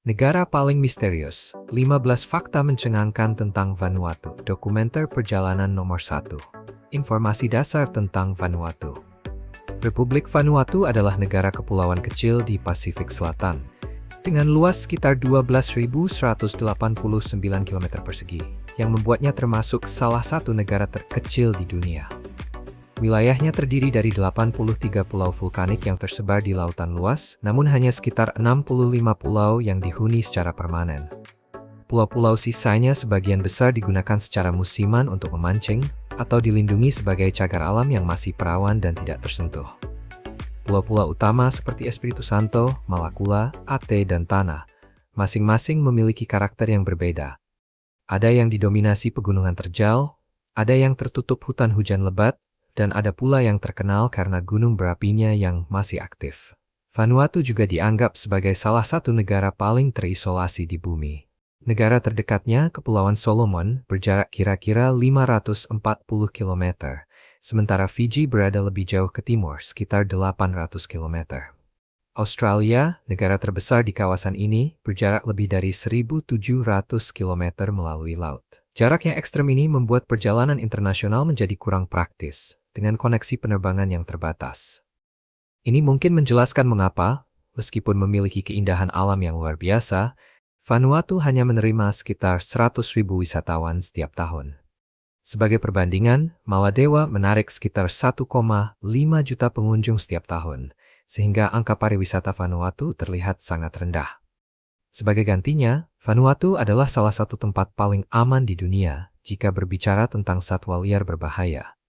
Negara paling misterius, 15 fakta mencengangkan tentang Vanuatu. Dokumenter perjalanan nomor 1. Informasi dasar tentang Vanuatu. Republik Vanuatu adalah negara kepulauan kecil di Pasifik Selatan, dengan luas sekitar 12.189 km persegi, yang membuatnya termasuk salah satu negara terkecil di dunia. Wilayahnya terdiri dari 83 pulau vulkanik yang tersebar di lautan luas, namun hanya sekitar 65 pulau yang dihuni secara permanen. Pulau-pulau sisanya sebagian besar digunakan secara musiman untuk memancing, atau dilindungi sebagai cagar alam yang masih perawan dan tidak tersentuh. Pulau-pulau utama seperti Espiritu Santo, Malakula, Ate, dan Tanah, masing-masing memiliki karakter yang berbeda. Ada yang didominasi pegunungan terjal, ada yang tertutup hutan hujan lebat, dan ada pula yang terkenal karena gunung berapinya yang masih aktif. Vanuatu juga dianggap sebagai salah satu negara paling terisolasi di bumi. Negara terdekatnya, Kepulauan Solomon, berjarak kira-kira 540 km, sementara Fiji berada lebih jauh ke timur, sekitar 800 km. Australia, negara terbesar di kawasan ini, berjarak lebih dari 1.700 km melalui laut. Jarak yang ekstrem ini membuat perjalanan internasional menjadi kurang praktis, dengan koneksi penerbangan yang terbatas. Ini mungkin menjelaskan mengapa, meskipun memiliki keindahan alam yang luar biasa, Vanuatu hanya menerima sekitar 100.000 wisatawan setiap tahun. Sebagai perbandingan, Maladewa menarik sekitar 1,5 juta pengunjung setiap tahun, sehingga angka pariwisata Vanuatu terlihat sangat rendah. Sebagai gantinya, Vanuatu adalah salah satu tempat paling aman di dunia jika berbicara tentang satwa liar berbahaya.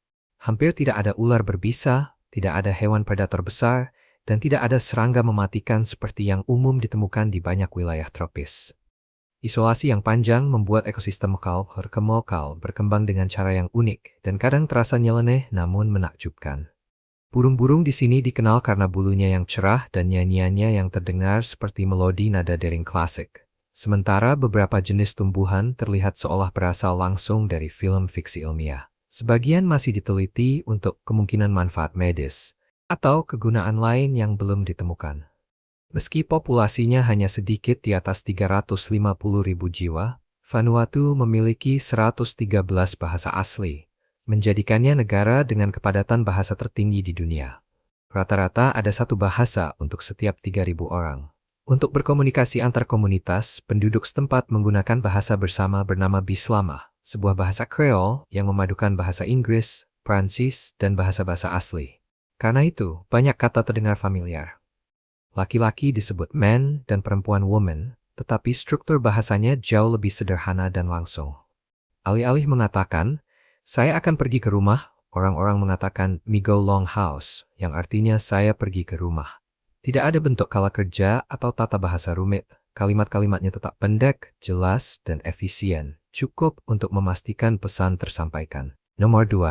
Hampir tidak ada ular berbisa, tidak ada hewan predator besar, dan tidak ada serangga mematikan seperti yang umum ditemukan di banyak wilayah tropis. Isolasi yang panjang membuat ekosistem lokal berkembang dengan cara yang unik dan kadang terasa nyeleneh namun menakjubkan. Burung-burung di sini dikenal karena bulunya yang cerah dan nyanyiannya yang terdengar seperti melodi nada dering klasik. Sementara beberapa jenis tumbuhan terlihat seolah berasal langsung dari film fiksi ilmiah. Sebagian masih diteliti untuk kemungkinan manfaat medis atau kegunaan lain yang belum ditemukan. Meski populasinya hanya sedikit di atas 350.000 jiwa, Vanuatu memiliki 113 bahasa asli, menjadikannya negara dengan kepadatan bahasa tertinggi di dunia. Rata-rata ada satu bahasa untuk setiap 3.000 orang. Untuk berkomunikasi antar komunitas, penduduk setempat menggunakan bahasa bersama bernama Bislama, sebuah bahasa Creole yang memadukan bahasa Inggris, Prancis, dan bahasa-bahasa asli. Karena itu, banyak kata terdengar familiar. Laki-laki disebut man dan perempuan woman, tetapi struktur bahasanya jauh lebih sederhana dan langsung. Alih-alih mengatakan, saya akan pergi ke rumah, orang-orang mengatakan me go long house, yang artinya saya pergi ke rumah. Tidak ada bentuk kala kerja atau tata bahasa rumit. Kalimat-kalimatnya tetap pendek, jelas, dan efisien. Cukup untuk memastikan pesan tersampaikan. Nomor 2.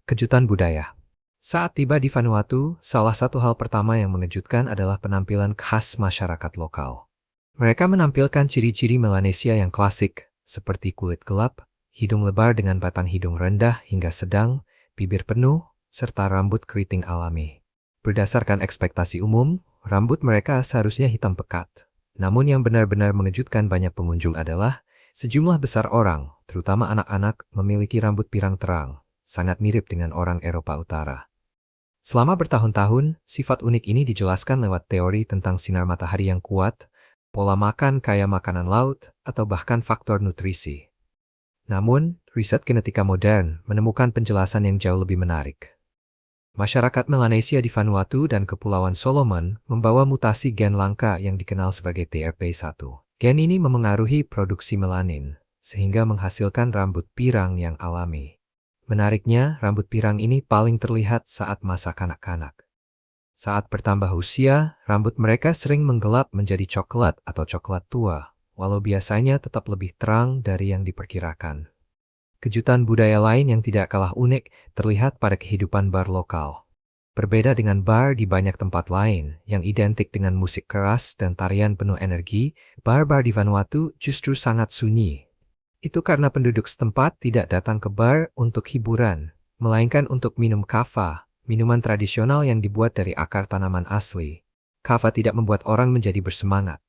Kejutan budaya. Saat tiba di Vanuatu, salah satu hal pertama yang mengejutkan adalah penampilan khas masyarakat lokal. Mereka menampilkan ciri-ciri Melanesia yang klasik, seperti kulit gelap, hidung lebar dengan batang hidung rendah hingga sedang, bibir penuh, serta rambut keriting alami. Berdasarkan ekspektasi umum, rambut mereka seharusnya hitam pekat. Namun yang benar-benar mengejutkan banyak pengunjung adalah sejumlah besar orang, terutama anak-anak, memiliki rambut pirang terang, sangat mirip dengan orang Eropa Utara. Selama bertahun-tahun, sifat unik ini dijelaskan lewat teori tentang sinar matahari yang kuat, pola makan kaya makanan laut, atau bahkan faktor nutrisi. Namun, riset genetika modern menemukan penjelasan yang jauh lebih menarik. Masyarakat Melanesia di Vanuatu dan Kepulauan Solomon membawa mutasi gen langka yang dikenal sebagai TRP1. Gen ini memengaruhi produksi melanin, sehingga menghasilkan rambut pirang yang alami. Menariknya, rambut pirang ini paling terlihat saat masa kanak-kanak. Saat bertambah usia, rambut mereka sering menggelap menjadi coklat atau coklat tua, walau biasanya tetap lebih terang dari yang diperkirakan. Kejutan budaya lain yang tidak kalah unik terlihat pada kehidupan bar lokal. Berbeda dengan bar di banyak tempat lain yang identik dengan musik keras dan tarian penuh energi, bar-bar di Vanuatu justru sangat sunyi. Itu karena penduduk setempat tidak datang ke bar untuk hiburan, melainkan untuk minum kava, minuman tradisional yang dibuat dari akar tanaman asli. Kava tidak membuat orang menjadi bersemangat.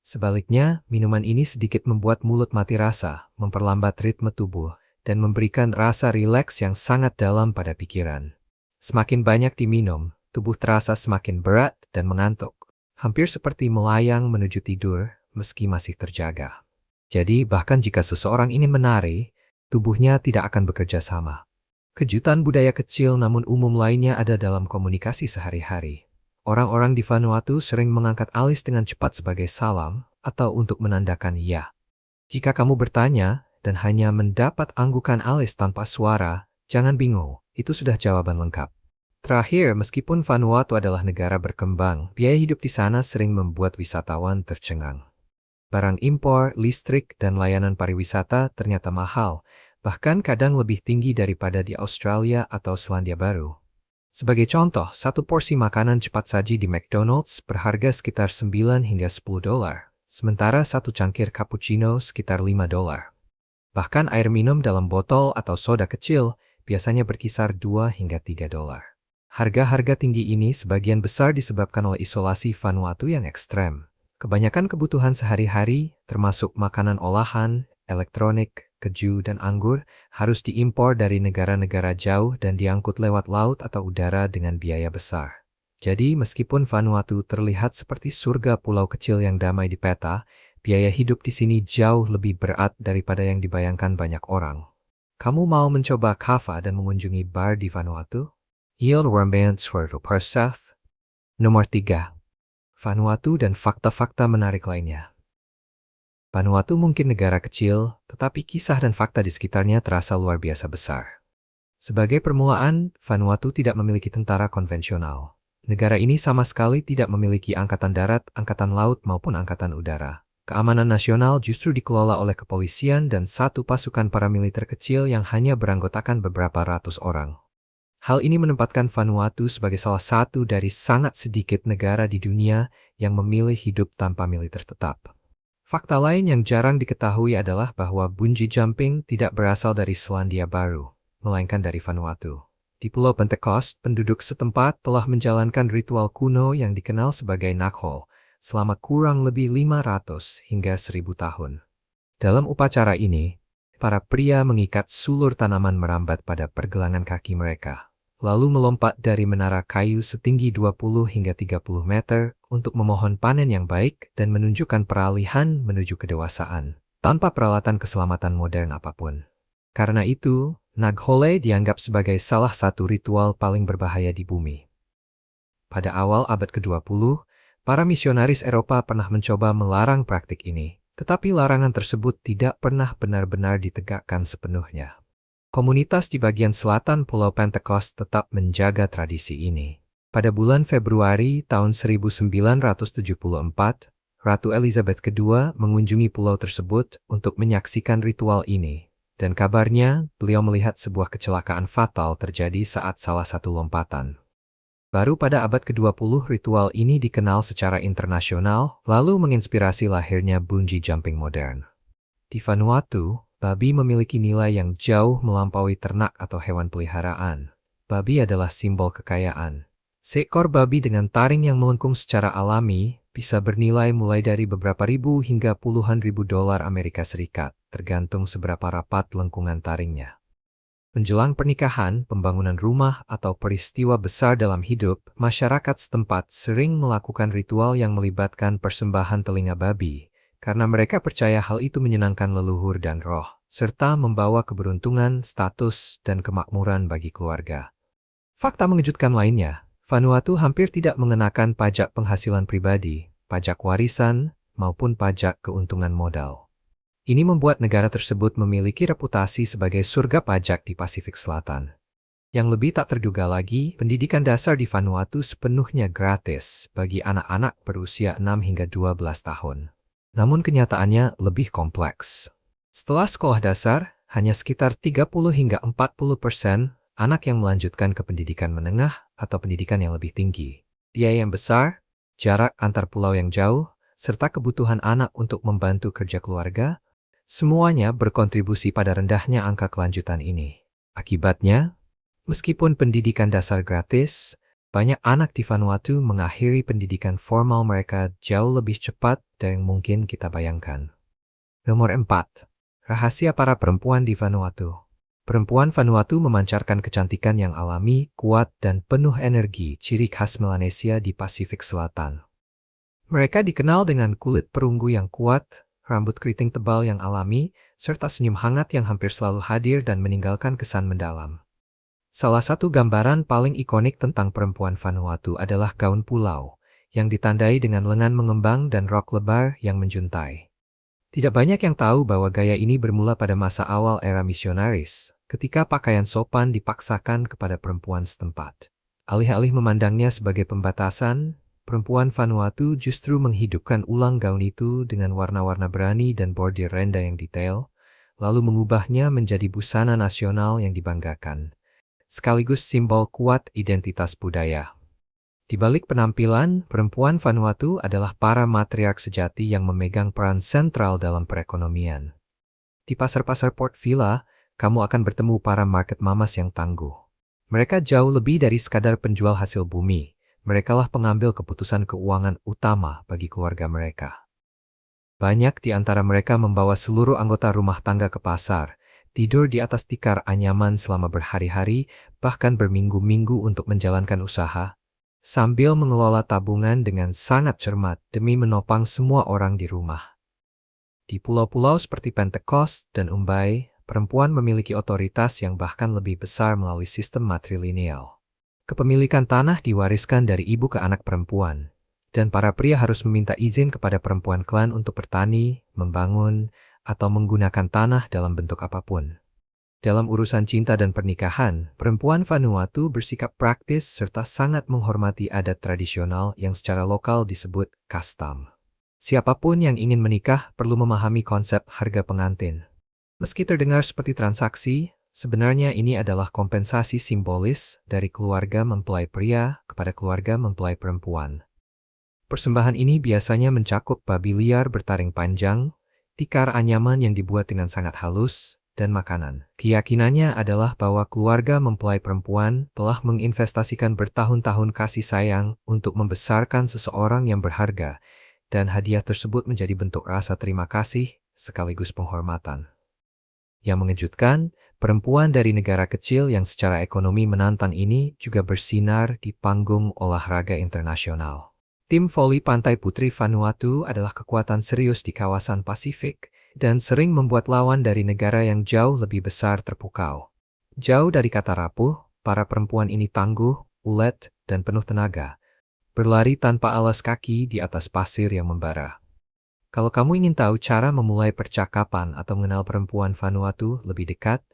Sebaliknya, minuman ini sedikit membuat mulut mati rasa, memperlambat ritme tubuh, dan memberikan rasa rileks yang sangat dalam pada pikiran. Semakin banyak diminum, tubuh terasa semakin berat dan mengantuk, hampir seperti melayang menuju tidur meski masih terjaga. Jadi, bahkan jika seseorang ingin menari, tubuhnya tidak akan bekerja sama. Kejutan budaya kecil namun umum lainnya ada dalam komunikasi sehari-hari. Orang-orang di Vanuatu sering mengangkat alis dengan cepat sebagai salam atau untuk menandakan ya. Jika kamu bertanya dan hanya mendapat anggukan alis tanpa suara, jangan bingung, itu sudah jawaban lengkap. Terakhir, meskipun Vanuatu adalah negara berkembang, biaya hidup di sana sering membuat wisatawan tercengang. Barang impor, listrik, dan layanan pariwisata ternyata mahal, bahkan kadang lebih tinggi daripada di Australia atau Selandia Baru. Sebagai contoh, satu porsi makanan cepat saji di McDonald's berharga sekitar 9 hingga 10 dolar, sementara satu cangkir cappuccino sekitar 5 dolar. Bahkan air minum dalam botol atau soda kecil biasanya berkisar 2 hingga 3 dolar. Harga-harga tinggi ini sebagian besar disebabkan oleh isolasi Vanuatu yang ekstrem. Kebanyakan kebutuhan sehari-hari, termasuk makanan olahan, elektronik, keju, dan anggur, harus diimpor dari negara-negara jauh dan diangkut lewat laut atau udara dengan biaya besar. Jadi, meskipun Vanuatu terlihat seperti surga pulau kecil yang damai di peta, biaya hidup di sini jauh lebih berat daripada yang dibayangkan banyak orang. Kamu mau mencoba kava dan mengunjungi bar di Vanuatu? Yield Romance for Persath. Nomor 3. Vanuatu dan fakta-fakta menarik lainnya. Vanuatu mungkin negara kecil, tetapi kisah dan fakta di sekitarnya terasa luar biasa besar. Sebagai permulaan, Vanuatu tidak memiliki tentara konvensional. Negara ini sama sekali tidak memiliki angkatan darat, angkatan laut, maupun angkatan udara. Keamanan nasional justru dikelola oleh kepolisian dan satu pasukan paramiliter kecil yang hanya beranggotakan beberapa ratus orang. Hal ini menempatkan Vanuatu sebagai salah satu dari sangat sedikit negara di dunia yang memilih hidup tanpa militer tetap. Fakta lain yang jarang diketahui adalah bahwa bungee jumping tidak berasal dari Selandia Baru, melainkan dari Vanuatu. Di Pulau Pentecost, penduduk setempat telah menjalankan ritual kuno yang dikenal sebagai nakhol selama kurang lebih 500 hingga 1000 tahun. Dalam upacara ini, para pria mengikat sulur tanaman merambat pada pergelangan kaki mereka, lalu melompat dari menara kayu setinggi 20 hingga 30 meter untuk memohon panen yang baik dan menunjukkan peralihan menuju kedewasaan, tanpa peralatan keselamatan modern apapun. Karena itu, naghole dianggap sebagai salah satu ritual paling berbahaya di bumi. Pada awal abad ke-20, para misionaris Eropa pernah mencoba melarang praktik ini, tetapi larangan tersebut tidak pernah benar-benar ditegakkan sepenuhnya. Komunitas di bagian selatan Pulau Pentecost tetap menjaga tradisi ini. Pada bulan Februari tahun 1974, Ratu Elizabeth II mengunjungi pulau tersebut untuk menyaksikan ritual ini. Dan kabarnya, beliau melihat sebuah kecelakaan fatal terjadi saat salah satu lompatan. Baru pada abad ke-20 ritual ini dikenal secara internasional, lalu menginspirasi lahirnya bungee jumping modern. Di Vanuatu, babi memiliki nilai yang jauh melampaui ternak atau hewan peliharaan. Babi adalah simbol kekayaan. Seekor babi dengan taring yang melengkung secara alami bisa bernilai mulai dari beberapa ribu hingga puluhan ribu dolar Amerika Serikat, tergantung seberapa rapat lengkungan taringnya. Menjelang pernikahan, pembangunan rumah, atau peristiwa besar dalam hidup, masyarakat setempat sering melakukan ritual yang melibatkan persembahan telinga babi, karena mereka percaya hal itu menyenangkan leluhur dan roh, serta membawa keberuntungan, status, dan kemakmuran bagi keluarga. Fakta mengejutkan lainnya, Vanuatu hampir tidak mengenakan pajak penghasilan pribadi, pajak warisan, maupun pajak keuntungan modal. Ini membuat negara tersebut memiliki reputasi sebagai surga pajak di Pasifik Selatan. Yang lebih tak terduga lagi, pendidikan dasar di Vanuatu sepenuhnya gratis bagi anak-anak berusia 6 hingga 12 tahun. Namun kenyataannya lebih kompleks. Setelah sekolah dasar, hanya sekitar 30 hingga 40% anak yang melanjutkan ke pendidikan menengah atau pendidikan yang lebih tinggi. Biaya yang besar, jarak antar pulau yang jauh, serta kebutuhan anak untuk membantu kerja keluarga, semuanya berkontribusi pada rendahnya angka kelanjutan ini. Akibatnya, meskipun pendidikan dasar gratis, Banyak anak di Vanuatu mengakhiri pendidikan formal mereka jauh lebih cepat dari yang mungkin kita bayangkan. Nomor 4. Rahasia para perempuan di Vanuatu. Perempuan Vanuatu memancarkan kecantikan yang alami, kuat, dan penuh energi, ciri khas Melanesia di Pasifik Selatan. Mereka dikenal dengan kulit perunggu yang kuat, rambut keriting tebal yang alami, serta senyum hangat yang hampir selalu hadir dan meninggalkan kesan mendalam. Salah satu gambaran paling ikonik tentang perempuan Vanuatu adalah gaun pulau, yang ditandai dengan lengan mengembang dan rok lebar yang menjuntai. Tidak banyak yang tahu bahwa gaya ini bermula pada masa awal era misionaris, ketika pakaian sopan dipaksakan kepada perempuan setempat. Alih-alih memandangnya sebagai pembatasan, perempuan Vanuatu justru menghidupkan ulang gaun itu dengan warna-warna berani dan bordir renda yang detail, lalu mengubahnya menjadi busana nasional yang dibanggakan, sekaligus simbol kuat identitas budaya. Di balik penampilan, perempuan Vanuatu adalah para matriark sejati yang memegang peran sentral dalam perekonomian. Di pasar-pasar Port Vila, kamu akan bertemu para market mamas yang tangguh. Mereka jauh lebih dari sekadar penjual hasil bumi. Merekalah pengambil keputusan keuangan utama bagi keluarga mereka. Banyak di antara mereka membawa seluruh anggota rumah tangga ke pasar, tidur di atas tikar anyaman selama berhari-hari, bahkan berminggu-minggu untuk menjalankan usaha, sambil mengelola tabungan dengan sangat cermat demi menopang semua orang di rumah. Di pulau-pulau seperti Pentecost dan Umbai, perempuan memiliki otoritas yang bahkan lebih besar melalui sistem matrilineal. Kepemilikan tanah diwariskan dari ibu ke anak perempuan, dan para pria harus meminta izin kepada perempuan klan untuk bertani, membangun, atau menggunakan tanah dalam bentuk apapun. Dalam urusan cinta dan pernikahan, perempuan Vanuatu bersikap praktis serta sangat menghormati adat tradisional yang secara lokal disebut kastam. Siapapun yang ingin menikah perlu memahami konsep harga pengantin. Meski terdengar seperti transaksi, sebenarnya ini adalah kompensasi simbolis dari keluarga mempelai pria kepada keluarga mempelai perempuan. Persembahan ini biasanya mencakup babi liar bertaring panjang, tikar anyaman yang dibuat dengan sangat halus, dan makanan. Keyakinannya adalah bahwa keluarga mempelai perempuan telah menginvestasikan bertahun-tahun kasih sayang untuk membesarkan seseorang yang berharga, dan hadiah tersebut menjadi bentuk rasa terima kasih sekaligus penghormatan. Yang mengejutkan, perempuan dari negara kecil yang secara ekonomi menantang ini juga bersinar di panggung olahraga internasional. Tim voli pantai putri Vanuatu adalah kekuatan serius di kawasan Pasifik dan sering membuat lawan dari negara yang jauh lebih besar terpukau. Jauh dari kata rapuh, para perempuan ini tangguh, ulet, dan penuh tenaga, berlari tanpa alas kaki di atas pasir yang membara. Kalau kamu ingin tahu cara memulai percakapan atau mengenal perempuan Vanuatu lebih dekat,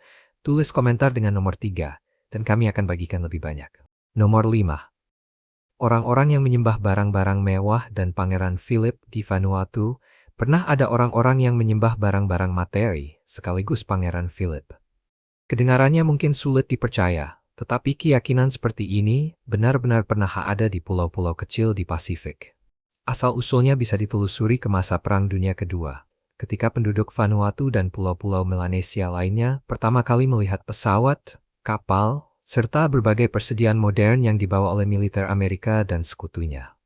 tulis komentar dengan nomor 3, dan kami akan bagikan lebih banyak. Nomor 5. Orang-orang yang menyembah barang-barang mewah dan Pangeran Philip di Vanuatu, pernah ada orang-orang yang menyembah barang-barang materi, sekaligus Pangeran Philip. Kedengarannya mungkin sulit dipercaya, tetapi keyakinan seperti ini benar-benar pernah ada di pulau-pulau kecil di Pasifik. Asal-usulnya bisa ditelusuri ke masa Perang Dunia Kedua, ketika penduduk Vanuatu dan pulau-pulau Melanesia lainnya pertama kali melihat pesawat, kapal, serta berbagai persediaan modern yang dibawa oleh militer Amerika dan sekutunya.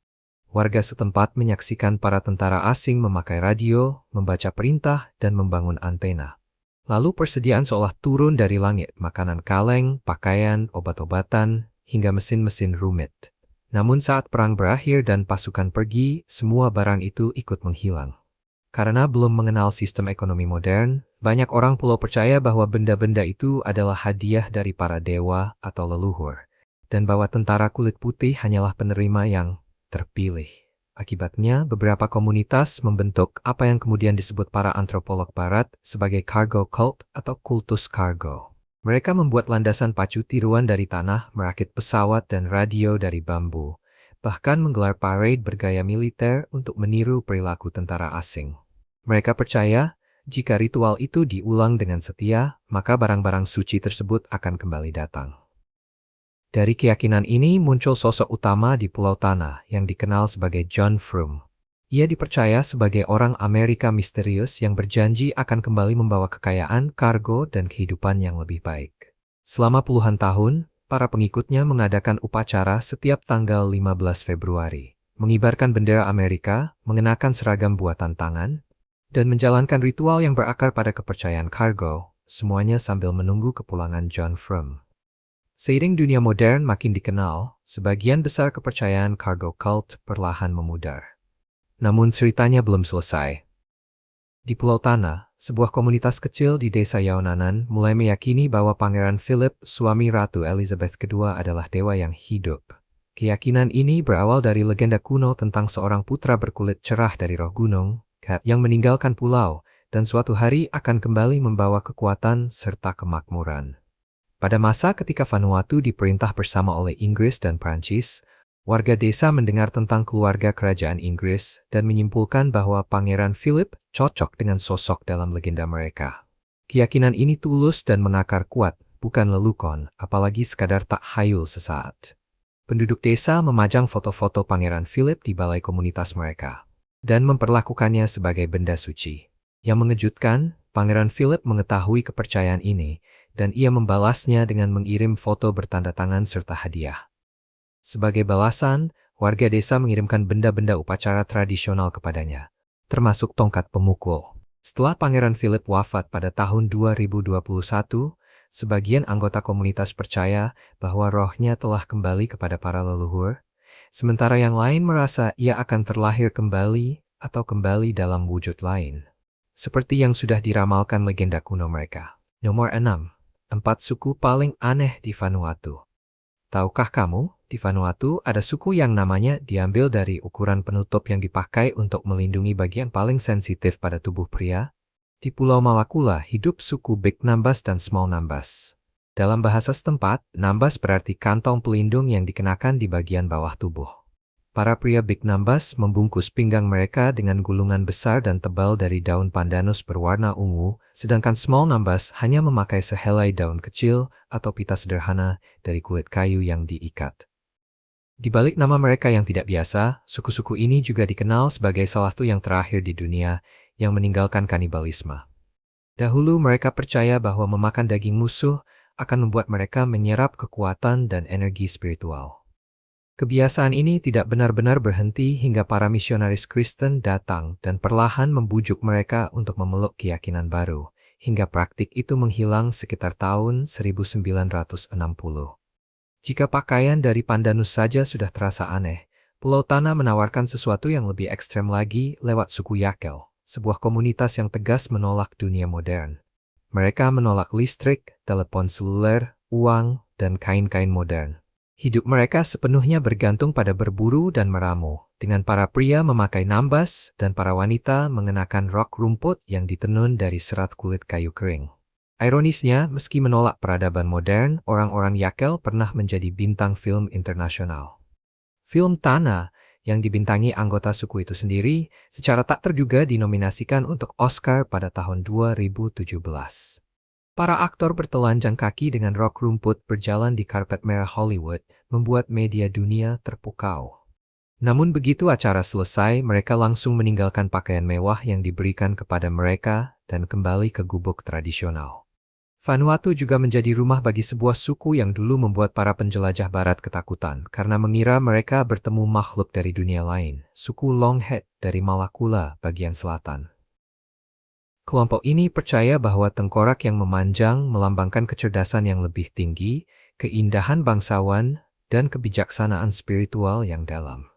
Warga setempat menyaksikan para tentara asing memakai radio, membaca perintah, dan membangun antena. Lalu persediaan seolah turun dari langit, makanan kaleng, pakaian, obat-obatan, hingga mesin-mesin rumit. Namun saat perang berakhir dan pasukan pergi, semua barang itu ikut menghilang. Karena belum mengenal sistem ekonomi modern, banyak orang pulau percaya bahwa benda-benda itu adalah hadiah dari para dewa atau leluhur, dan bahwa tentara kulit putih hanyalah penerima yang terpilih. Akibatnya, beberapa komunitas membentuk apa yang kemudian disebut para antropolog barat sebagai cargo cult atau kultus kargo. Mereka membuat landasan pacu tiruan dari tanah, merakit pesawat dan radio dari bambu, bahkan menggelar parade bergaya militer untuk meniru perilaku tentara asing. Mereka percaya, jika ritual itu diulang dengan setia, maka barang-barang suci tersebut akan kembali datang. Dari keyakinan ini muncul sosok utama di Pulau Tanah yang dikenal sebagai John Frum. Ia dipercaya sebagai orang Amerika misterius yang berjanji akan kembali membawa kekayaan, kargo, dan kehidupan yang lebih baik. Selama puluhan tahun, para pengikutnya mengadakan upacara setiap tanggal 15 Februari, mengibarkan bendera Amerika, mengenakan seragam buatan tangan, dan menjalankan ritual yang berakar pada kepercayaan Cargo, semuanya sambil menunggu kepulangan John Frum. Seiring dunia modern makin dikenal, sebagian besar kepercayaan Cargo Cult perlahan memudar. Namun ceritanya belum selesai. Di Pulau Tana, sebuah komunitas kecil di desa Yaonanan mulai meyakini bahwa Pangeran Philip, suami Ratu Elizabeth II, adalah dewa yang hidup. Keyakinan ini berawal dari legenda kuno tentang seorang putra berkulit cerah dari roh gunung, Cat, yang meninggalkan pulau, dan suatu hari akan kembali membawa kekuatan serta kemakmuran. Pada masa ketika Vanuatu diperintah bersama oleh Inggris dan Prancis, warga desa mendengar tentang keluarga kerajaan Inggris dan menyimpulkan bahwa Pangeran Philip cocok dengan sosok dalam legenda mereka. Keyakinan ini tulus dan mengakar kuat, bukan lelukon, apalagi sekadar tak hayul sesaat. Penduduk desa memajang foto-foto Pangeran Philip di balai komunitas mereka dan memperlakukannya sebagai benda suci. Yang mengejutkan, Pangeran Philip mengetahui kepercayaan ini dan ia membalasnya dengan mengirim foto bertanda tangan serta hadiah. Sebagai balasan, warga desa mengirimkan benda-benda upacara tradisional kepadanya, termasuk tongkat pemukul. Setelah Pangeran Philip wafat pada tahun 2021, sebagian anggota komunitas percaya bahwa rohnya telah kembali kepada para leluhur, sementara yang lain merasa ia akan terlahir kembali atau kembali dalam wujud lain. Seperti yang sudah diramalkan legenda kuno mereka. Nomor 6. 4 suku paling aneh di Vanuatu. Tahukah kamu, di Vanuatu ada suku yang namanya diambil dari ukuran penutup yang dipakai untuk melindungi bagian paling sensitif pada tubuh pria? Di Pulau Malakula hidup suku Big Nambas dan Small Nambas. Dalam bahasa setempat, Nambas berarti kantong pelindung yang dikenakan di bagian bawah tubuh. Para pria Big Nambas membungkus pinggang mereka dengan gulungan besar dan tebal dari daun pandanus berwarna ungu, sedangkan Small Nambas hanya memakai sehelai daun kecil atau pita sederhana dari kulit kayu yang diikat. Di balik nama mereka yang tidak biasa, suku-suku ini juga dikenal sebagai salah satu yang terakhir di dunia yang meninggalkan kanibalisme. Dahulu mereka percaya bahwa memakan daging musuh akan membuat mereka menyerap kekuatan dan energi spiritual. Kebiasaan ini tidak benar-benar berhenti hingga para misionaris Kristen datang dan perlahan membujuk mereka untuk memeluk keyakinan baru, hingga praktik itu menghilang sekitar tahun 1960. Jika pakaian dari pandanus saja sudah terasa aneh, Pulau Tana menawarkan sesuatu yang lebih ekstrem lagi lewat suku Yakel, sebuah komunitas yang tegas menolak dunia modern. Mereka menolak listrik, telepon seluler, uang, dan kain-kain modern. Hidup mereka sepenuhnya bergantung pada berburu dan meramu, dengan para pria memakai nambas dan para wanita mengenakan rok rumput yang ditenun dari serat kulit kayu kering. Ironisnya, meski menolak peradaban modern, orang-orang Yakel pernah menjadi bintang film internasional. Film Tana, yang dibintangi anggota suku itu sendiri, secara tak terduga dinominasikan untuk Oscar pada tahun 2017. Para aktor bertelanjang kaki dengan rok rumput berjalan di karpet merah Hollywood membuat media dunia terpukau. Namun begitu acara selesai, mereka langsung meninggalkan pakaian mewah yang diberikan kepada mereka dan kembali ke gubuk tradisional. Vanuatu juga menjadi rumah bagi sebuah suku yang dulu membuat para penjelajah barat ketakutan karena mengira mereka bertemu makhluk dari dunia lain, suku Longhead dari Malakula bagian selatan. Kelompok ini percaya bahwa tengkorak yang memanjang melambangkan kecerdasan yang lebih tinggi, keindahan bangsawan, dan kebijaksanaan spiritual yang dalam.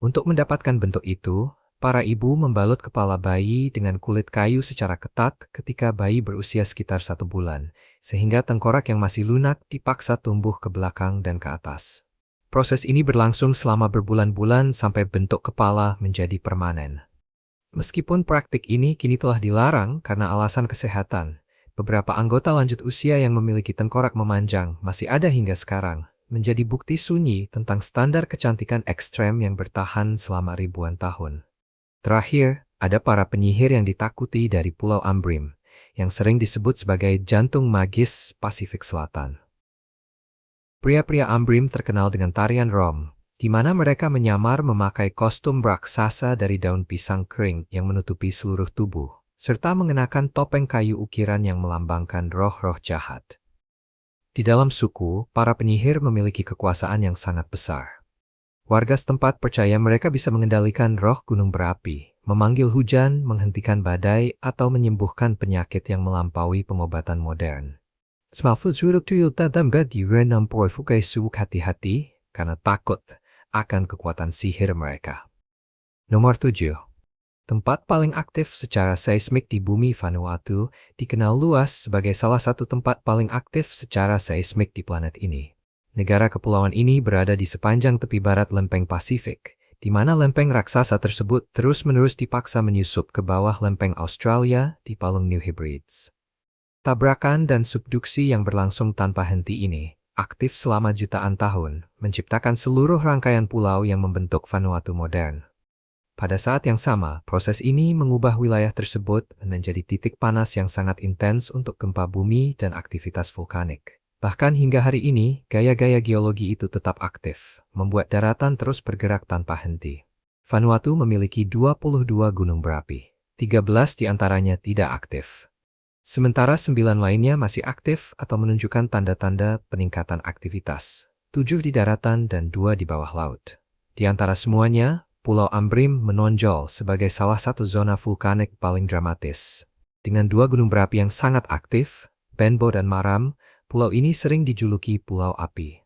Untuk mendapatkan bentuk itu, para ibu membalut kepala bayi dengan kulit kayu secara ketat ketika bayi berusia sekitar 1 bulan, sehingga tengkorak yang masih lunak dipaksa tumbuh ke belakang dan ke atas. Proses ini berlangsung selama berbulan-bulan sampai bentuk kepala menjadi permanen. Meskipun praktik ini kini telah dilarang karena alasan kesehatan, beberapa anggota lanjut usia yang memiliki tengkorak memanjang masih ada hingga sekarang, menjadi bukti sunyi tentang standar kecantikan ekstrem yang bertahan selama ribuan tahun. Terakhir, ada para penyihir yang ditakuti dari Pulau Ambrim, yang sering disebut sebagai jantung magis Pasifik Selatan. Pria-pria Ambrim terkenal dengan tarian Rom, di mana mereka menyamar memakai kostum raksasa dari daun pisang kering yang menutupi seluruh tubuh, serta mengenakan topeng kayu ukiran yang melambangkan roh-roh jahat. Di dalam suku, para penyihir memiliki kekuasaan yang sangat besar. Warga setempat percaya mereka bisa mengendalikan roh gunung berapi, memanggil hujan, menghentikan badai, atau menyembuhkan penyakit yang melampaui pengobatan modern. Hati-hati karena takut akan kekuatan sihir mereka. Nomor 7. Tempat paling aktif secara seismik di bumi Vanuatu dikenal luas sebagai salah satu tempat paling aktif secara seismik di planet ini. Negara kepulauan ini berada di sepanjang tepi barat lempeng Pasifik, di mana lempeng raksasa tersebut terus-menerus dipaksa menyusup ke bawah lempeng Australia di palung New Hebrides. Tabrakan dan subduksi yang berlangsung tanpa henti ini, aktif selama jutaan tahun, menciptakan seluruh rangkaian pulau yang membentuk Vanuatu modern. Pada saat yang sama, proses ini mengubah wilayah tersebut menjadi titik panas yang sangat intens untuk gempa bumi dan aktivitas vulkanik. Bahkan hingga hari ini, gaya-gaya geologi itu tetap aktif, membuat daratan terus bergerak tanpa henti. Vanuatu memiliki 22 gunung berapi. 13 diantaranya tidak aktif. Sementara 9 lainnya masih aktif atau menunjukkan tanda-tanda peningkatan aktivitas. 7 di daratan dan 2 di bawah laut. Di antara semuanya, Pulau Ambrim menonjol sebagai salah satu zona vulkanik paling dramatis. Dengan 2 gunung berapi yang sangat aktif, Benbow dan Maram, pulau ini sering dijuluki Pulau Api.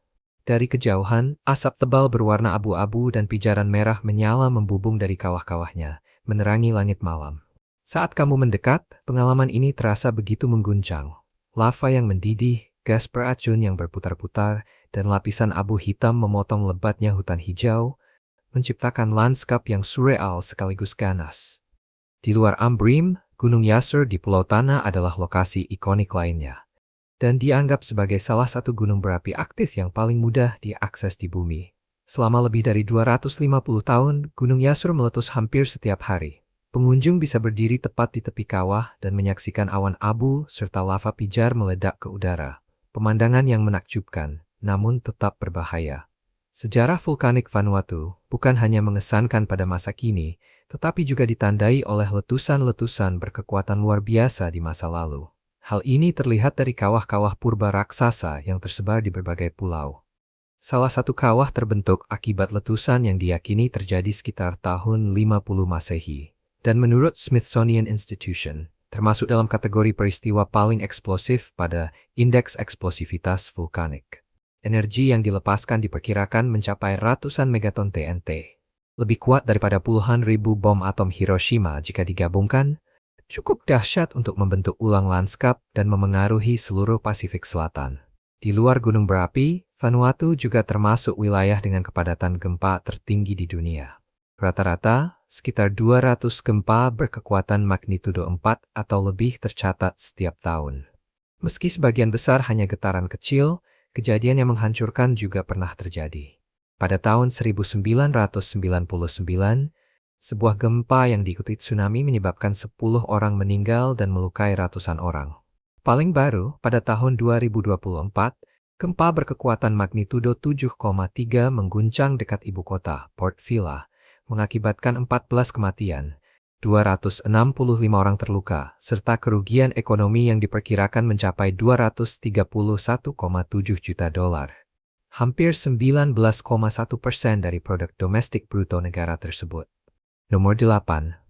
Dari kejauhan, asap tebal berwarna abu-abu dan pijaran merah menyala membubung dari kawah-kawahnya, menerangi langit malam. Saat kamu mendekat, pengalaman ini terasa begitu mengguncang. Lava yang mendidih, gas beracun yang berputar-putar, dan lapisan abu hitam memotong lebatnya hutan hijau, menciptakan lanskap yang surreal sekaligus ganas. Di luar Ambrim, Gunung Yasur di Pulau Tana adalah lokasi ikonik lainnya, dan dianggap sebagai salah satu gunung berapi aktif yang paling mudah diakses di bumi. Selama lebih dari 250 tahun, Gunung Yasur meletus hampir setiap hari. Pengunjung bisa berdiri tepat di tepi kawah dan menyaksikan awan abu serta lava pijar meledak ke udara. Pemandangan yang menakjubkan, namun tetap berbahaya. Sejarah vulkanik Vanuatu bukan hanya mengesankan pada masa kini, tetapi juga ditandai oleh letusan-letusan berkekuatan luar biasa di masa lalu. Hal ini terlihat dari kawah-kawah purba raksasa yang tersebar di berbagai pulau. Salah satu kawah terbentuk akibat letusan yang diyakini terjadi sekitar tahun 50 Masehi. Dan menurut Smithsonian Institution, termasuk dalam kategori peristiwa paling eksplosif pada Indeks Eksplosivitas Vulkanik. Energi yang dilepaskan diperkirakan mencapai ratusan megaton TNT. Lebih kuat daripada puluhan ribu bom atom Hiroshima jika digabungkan, cukup dahsyat untuk membentuk ulang lanskap dan memengaruhi seluruh Pasifik Selatan. Di luar gunung berapi, Vanuatu juga termasuk wilayah dengan kepadatan gempa tertinggi di dunia. Rata-rata, sekitar 200 gempa berkekuatan magnitudo 4 atau lebih tercatat setiap tahun. Meski sebagian besar hanya getaran kecil, kejadian yang menghancurkan juga pernah terjadi. Pada tahun 1999, sebuah gempa yang diikuti tsunami menyebabkan 10 orang meninggal dan melukai ratusan orang. Paling baru, pada tahun 2024, gempa berkekuatan magnitudo 7,3 mengguncang dekat ibu kota, Port Vila, mengakibatkan 14 kematian, 265 orang terluka, serta kerugian ekonomi yang diperkirakan mencapai 231,7 juta dolar. Hampir 19,1% dari produk domestik bruto negara tersebut. Nomor 8.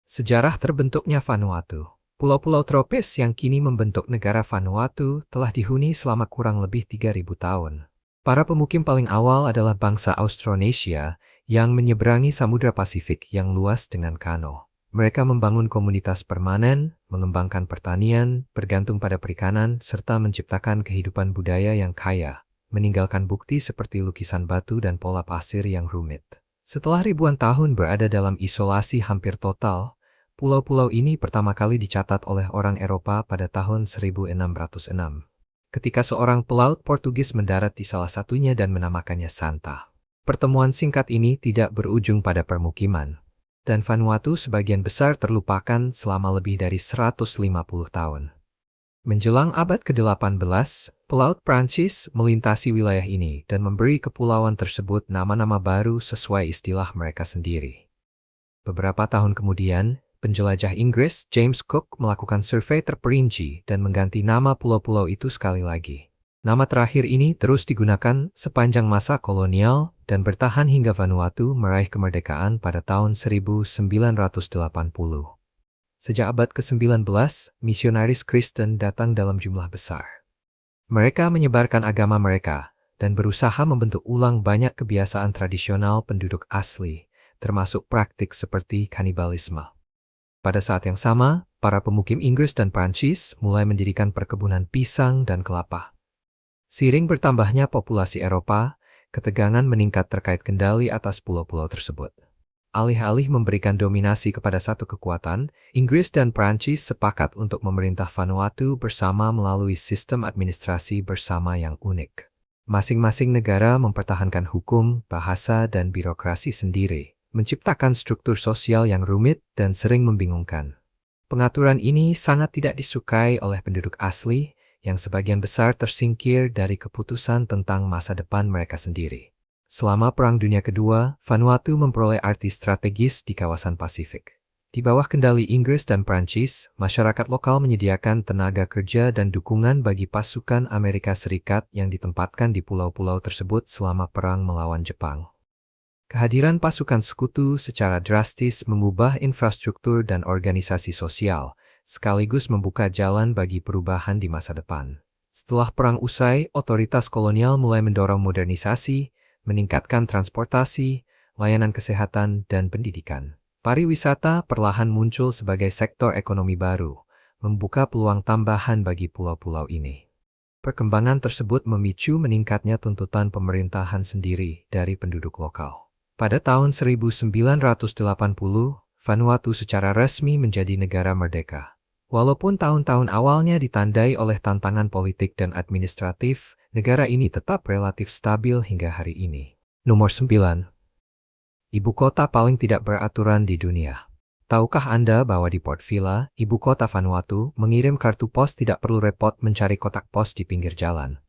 Sejarah terbentuknya Vanuatu. Pulau-pulau tropis yang kini membentuk negara Vanuatu telah dihuni selama kurang lebih 3.000 tahun. Para pemukim paling awal adalah bangsa Austronesia yang menyeberangi Samudra Pasifik yang luas dengan kano. Mereka membangun komunitas permanen, mengembangkan pertanian, bergantung pada perikanan, serta menciptakan kehidupan budaya yang kaya, meninggalkan bukti seperti lukisan batu dan pola pasir yang rumit. Setelah ribuan tahun berada dalam isolasi hampir total, pulau-pulau ini pertama kali dicatat oleh orang Eropa pada tahun 1606. Ketika seorang pelaut Portugis mendarat di salah satunya dan menamakannya Santa. Pertemuan singkat ini tidak berujung pada permukiman, dan Vanuatu sebagian besar terlupakan selama lebih dari 150 tahun. Menjelang abad ke-18, pelaut Prancis melintasi wilayah ini dan memberi kepulauan tersebut nama-nama baru sesuai istilah mereka sendiri. Beberapa tahun kemudian, penjelajah Inggris James Cook melakukan survei terperinci dan mengganti nama pulau-pulau itu sekali lagi. Nama terakhir ini terus digunakan sepanjang masa kolonial dan bertahan hingga Vanuatu meraih kemerdekaan pada tahun 1980. Sejak abad ke-19, misionaris Kristen datang dalam jumlah besar. Mereka menyebarkan agama mereka dan berusaha membentuk ulang banyak kebiasaan tradisional penduduk asli, termasuk praktik seperti kanibalisme. Pada saat yang sama, para pemukim Inggris dan Prancis mulai mendirikan perkebunan pisang dan kelapa. Seiring bertambahnya populasi Eropa, ketegangan meningkat terkait kendali atas pulau-pulau tersebut. Alih-alih memberikan dominasi kepada satu kekuatan, Inggris dan Prancis sepakat untuk memerintah Vanuatu bersama melalui sistem administrasi bersama yang unik. Masing-masing negara mempertahankan hukum, bahasa, dan birokrasi sendiri, menciptakan struktur sosial yang rumit dan sering membingungkan. Pengaturan ini sangat tidak disukai oleh penduduk asli, yang sebagian besar tersingkir dari keputusan tentang masa depan mereka sendiri. Selama Perang Dunia Kedua, Vanuatu memperoleh arti strategis di kawasan Pasifik. Di bawah kendali Inggris dan Prancis, masyarakat lokal menyediakan tenaga kerja dan dukungan bagi pasukan Amerika Serikat yang ditempatkan di pulau-pulau tersebut selama perang melawan Jepang. Kehadiran pasukan sekutu secara drastis mengubah infrastruktur dan organisasi sosial, sekaligus membuka jalan bagi perubahan di masa depan. Setelah perang usai, otoritas kolonial mulai mendorong modernisasi, meningkatkan transportasi, layanan kesehatan, dan pendidikan. Pariwisata perlahan muncul sebagai sektor ekonomi baru, membuka peluang tambahan bagi pulau-pulau ini. Perkembangan tersebut memicu meningkatnya tuntutan pemerintahan sendiri dari penduduk lokal. Pada tahun 1980, Vanuatu secara resmi menjadi negara merdeka. Walaupun tahun-tahun awalnya ditandai oleh tantangan politik dan administratif, negara ini tetap relatif stabil hingga hari ini. Nomor 9. Ibu kota paling tidak beraturan di dunia. Tahukah Anda bahwa di Port Vila, ibu kota Vanuatu, mengirim kartu pos tidak perlu repot mencari kotak pos di pinggir jalan?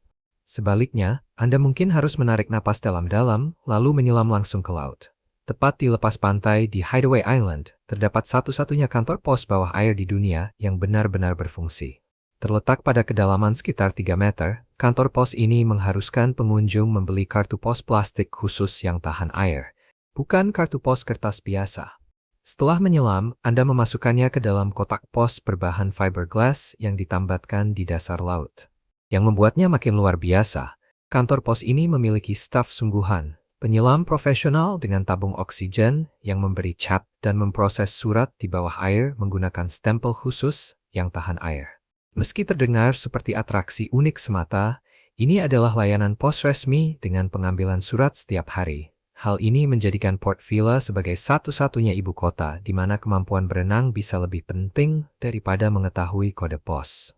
Sebaliknya, Anda mungkin harus menarik napas dalam-dalam, lalu menyelam langsung ke laut. Tepat di lepas pantai di Hideaway Island, terdapat satu-satunya kantor pos bawah air di dunia yang benar-benar berfungsi. Terletak pada kedalaman sekitar 3 meter, kantor pos ini mengharuskan pengunjung membeli kartu pos plastik khusus yang tahan air, bukan kartu pos kertas biasa. Setelah menyelam, Anda memasukkannya ke dalam kotak pos berbahan fiberglass yang ditambatkan di dasar laut. Yang membuatnya makin luar biasa, kantor pos ini memiliki staf sungguhan, penyelam profesional dengan tabung oksigen yang memberi cat dan memproses surat di bawah air menggunakan stempel khusus yang tahan air. Meski terdengar seperti atraksi unik semata, ini adalah layanan pos resmi dengan pengambilan surat setiap hari. Hal ini menjadikan Port Vila sebagai satu-satunya ibu kota di mana kemampuan berenang bisa lebih penting daripada mengetahui kode pos.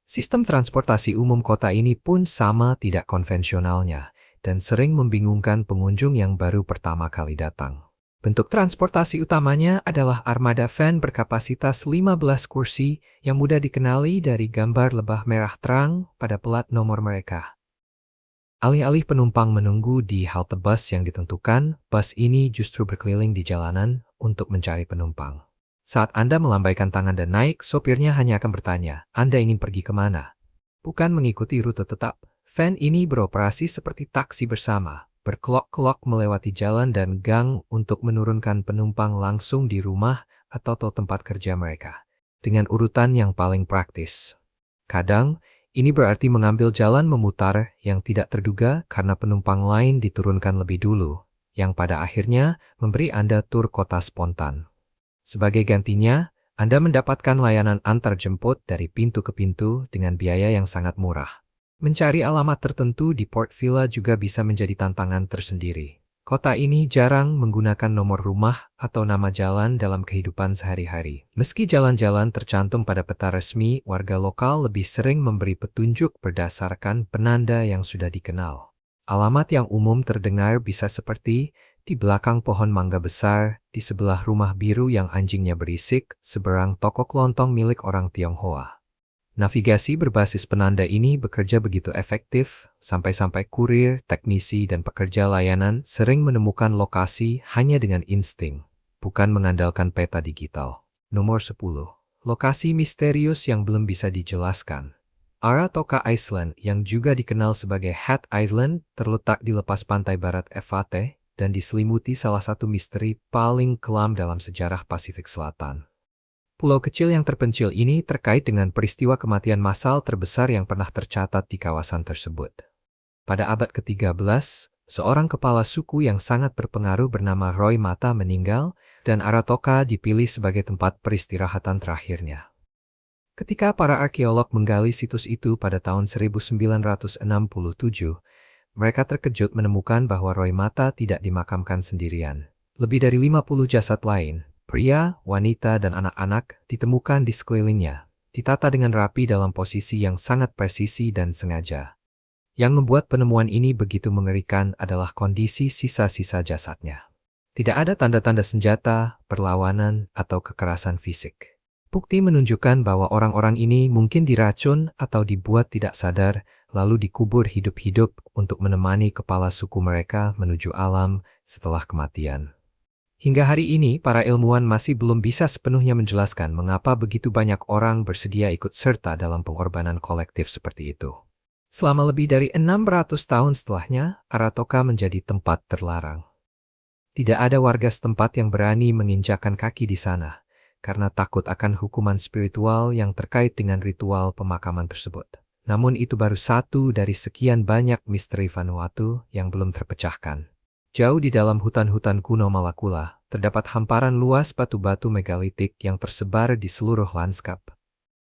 Sistem transportasi umum kota ini pun sama tidak konvensionalnya dan sering membingungkan pengunjung yang baru pertama kali datang. Bentuk transportasi utamanya adalah armada van berkapasitas 15 kursi yang mudah dikenali dari gambar lebah merah terang pada plat nomor mereka. Alih-alih penumpang menunggu di halte bus yang ditentukan, bus ini justru berkeliling di jalanan untuk mencari penumpang. Saat Anda melambaikan tangan dan naik, sopirnya hanya akan bertanya, "Anda ingin pergi kemana?" Bukan mengikuti rute tetap. Van ini beroperasi seperti taksi bersama, berkelok-kelok melewati jalan dan gang untuk menurunkan penumpang langsung di rumah atau tempat kerja mereka, dengan urutan yang paling praktis. Kadang, ini berarti mengambil jalan memutar yang tidak terduga karena penumpang lain diturunkan lebih dulu, yang pada akhirnya memberi Anda tur kota spontan. Sebagai gantinya, Anda mendapatkan layanan antar jemput dari pintu ke pintu dengan biaya yang sangat murah. Mencari alamat tertentu di Port Vila juga bisa menjadi tantangan tersendiri. Kota ini jarang menggunakan nomor rumah atau nama jalan dalam kehidupan sehari-hari. Meski jalan-jalan tercantum pada peta resmi, warga lokal lebih sering memberi petunjuk berdasarkan penanda yang sudah dikenal. Alamat yang umum terdengar bisa seperti di belakang pohon mangga besar, di sebelah rumah biru yang anjingnya berisik, seberang toko kelontong milik orang Tionghoa. Navigasi berbasis penanda ini bekerja begitu efektif, sampai-sampai kurir, teknisi, dan pekerja layanan sering menemukan lokasi hanya dengan insting, bukan mengandalkan peta digital. Nomor 10. Lokasi misterius yang belum bisa dijelaskan. Aratoka Island, yang juga dikenal sebagai Hat Island, terletak di lepas pantai barat Evate dan diselimuti salah satu misteri paling kelam dalam sejarah Pasifik Selatan. Pulau kecil yang terpencil ini terkait dengan peristiwa kematian massal terbesar yang pernah tercatat di kawasan tersebut. Pada abad ke-13, seorang kepala suku yang sangat berpengaruh bernama Roy Mata meninggal dan Aratoka dipilih sebagai tempat peristirahatan terakhirnya. Ketika para arkeolog menggali situs itu pada tahun 1967, mereka terkejut menemukan bahwa Roy Mata tidak dimakamkan sendirian. Lebih dari 50 jasad lain, pria, wanita, dan anak-anak, ditemukan di sekelilingnya, ditata dengan rapi dalam posisi yang sangat presisi dan sengaja. Yang membuat penemuan ini begitu mengerikan adalah kondisi sisa-sisa jasadnya. Tidak ada tanda-tanda senjata, perlawanan, atau kekerasan fisik. Bukti menunjukkan bahwa orang-orang ini mungkin diracun atau dibuat tidak sadar, lalu dikubur hidup-hidup untuk menemani kepala suku mereka menuju alam setelah kematian. Hingga hari ini, para ilmuwan masih belum bisa sepenuhnya menjelaskan mengapa begitu banyak orang bersedia ikut serta dalam pengorbanan kolektif seperti itu. Selama lebih dari 600 tahun setelahnya, Aratoka menjadi tempat terlarang. Tidak ada warga setempat yang berani menginjakkan kaki di sana, karena takut akan hukuman spiritual yang terkait dengan ritual pemakaman tersebut. Namun itu baru satu dari sekian banyak misteri Vanuatu yang belum terpecahkan. Jauh di dalam hutan-hutan kuno Malakula, terdapat hamparan luas batu-batu megalitik yang tersebar di seluruh lanskap.